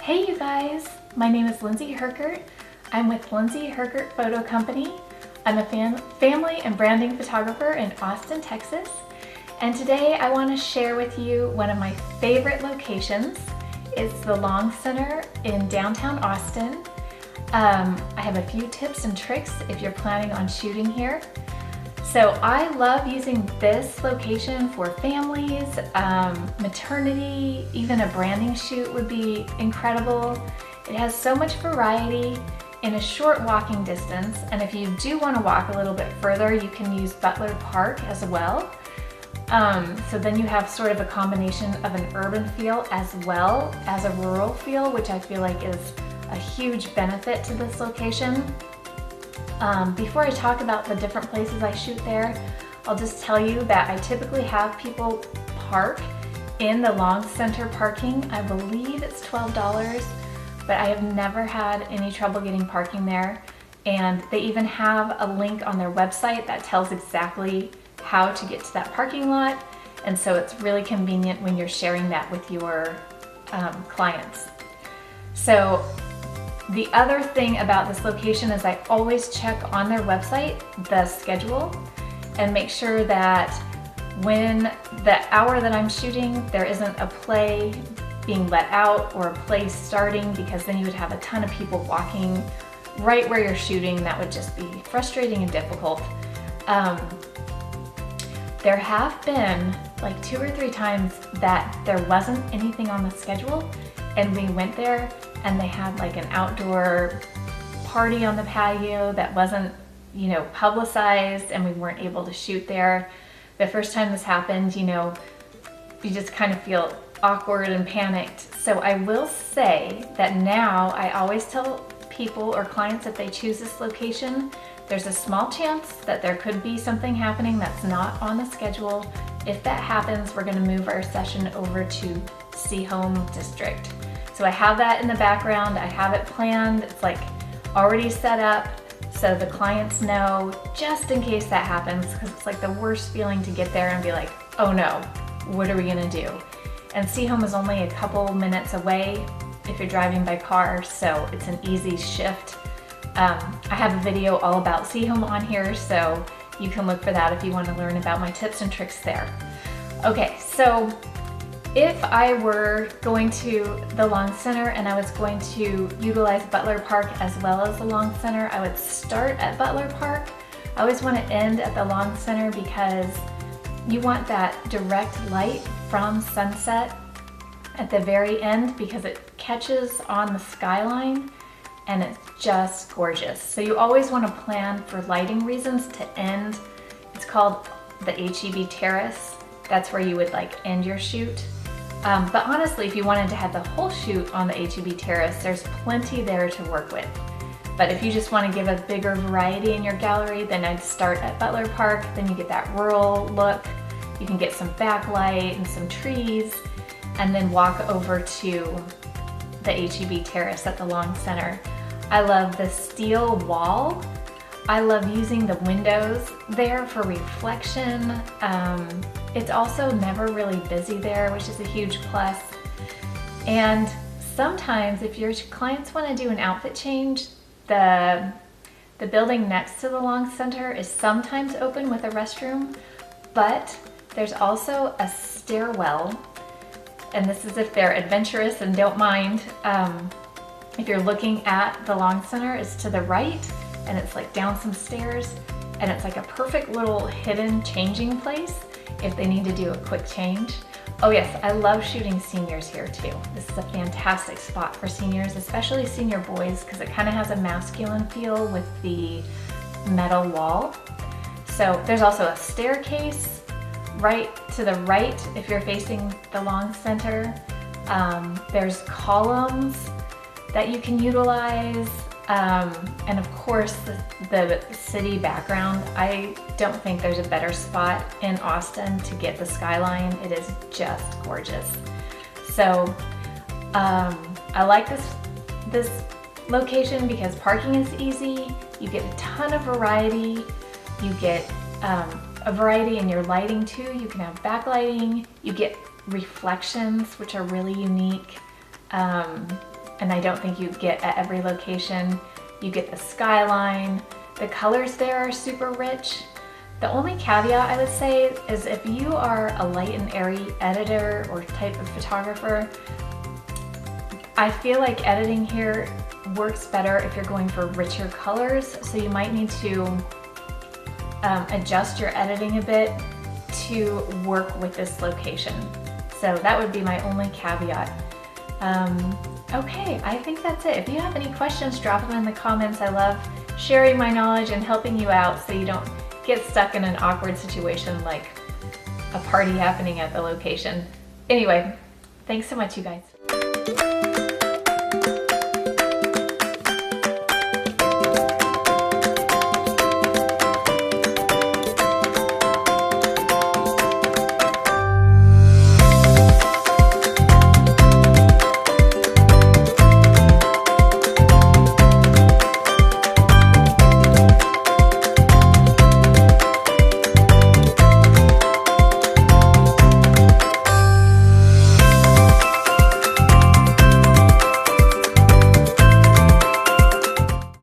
Hey you guys, my name is Lindsay Herkert. I'm with Lindsay Herkert Photo Company. I'm a family and branding photographer in Austin, Texas. And today I want to share with you one of my favorite locations. It's the Long Center in downtown Austin. I have a few tips and tricks if you're planning on shooting here. So I love using this location for families, maternity, even a branding shoot would be incredible. It has so much variety in a short walking distance, and if you do want to walk a little bit further, you can use Butler Park as well. So then you have sort of a combination of an urban feel as well as a rural feel, which I feel like is a huge benefit to this location. Before I talk about the different places I shoot there, I'll just tell you that I typically have people park in the Long Center parking. I believe it's $12, but I have never had any trouble getting parking there. And they even have a link on their website that tells exactly how to get to that parking lot. And so it's really convenient when you're sharing that with your clients. So the other thing about this location is I always check on their website the schedule and make sure that when the hour that I'm shooting, there isn't a play being let out or a play starting, because then you would have a ton of people walking right where you're shooting. That would just be frustrating and difficult. There have been like 2 or 3 times that there wasn't anything on the schedule and we went there and they had like an outdoor party on the patio that wasn't, publicized, and we weren't able to shoot there. The first time this happened, you just kind of feel awkward and panicked. So I will say that now I always tell people or clients, if they choose this location, there's a small chance that there could be something happening that's not on the schedule. If that happens, we're gonna move our session over to Home District. So I have that in the background, I have it planned, it's like already set up so the clients know, just in case that happens, because it's like the worst feeling to get there and be like, oh no, what are we gonna do? And Home is only a couple minutes away if you're driving by car, so it's an easy shift. I have a video all about Home on here, so you can look for that if you want to learn about my tips and tricks there. Okay, so if I were going to the Long Center and I was going to utilize Butler Park as well as the Long Center, I would start at Butler Park. I always want to end at the Long Center because you want that direct light from sunset at the very end, because it catches on the skyline and it's just gorgeous. So you always want to plan for lighting reasons to end. It's called the HEB Terrace. That's where you would end your shoot. But honestly, if you wanted to have the whole shoot on the HEB Terrace, there's plenty there to work with. But if you just want to give a bigger variety in your gallery, then I'd start at Butler Park. Then you get that rural look. You can get some backlight and some trees, and then walk over to the HEB Terrace at the Long Center. I love the steel wall. I love using the windows there for reflection. It's also never really busy there, which is a huge plus. And sometimes if your clients want to do an outfit change, the building next to the Long Center is sometimes open with a restroom, but there's also a stairwell, and this is if they're adventurous and don't mind. If you're looking at the Long Center, it's to the right, and it's like down some stairs, and it's like a perfect little hidden changing place if they need to do a quick change. Oh yes, I love shooting seniors here too. This is a fantastic spot for seniors, especially senior boys, because it kind of has a masculine feel with the metal wall. So there's also a staircase right to the right if you're facing the Long Center. There's columns that you can utilize, and of course the city background. I don't think there's a better spot in Austin to get the skyline. It is just gorgeous. So I like this location because parking is easy, you get a ton of variety, you get a variety in your lighting too. You can have backlighting, you get reflections, which are really unique. and I don't think you get at every location. You get the skyline. The colors there are super rich. The only caveat I would say is if you are a light and airy editor or type of photographer, I feel like editing here works better if you're going for richer colors, so you might need to adjust your editing a bit to work with this location. So that would be my only caveat. Okay, I think that's it. If you have any questions, drop them in the comments. I love sharing my knowledge and helping you out so you don't get stuck in an awkward situation like a party happening at the location. Anyway, thanks so much, you guys.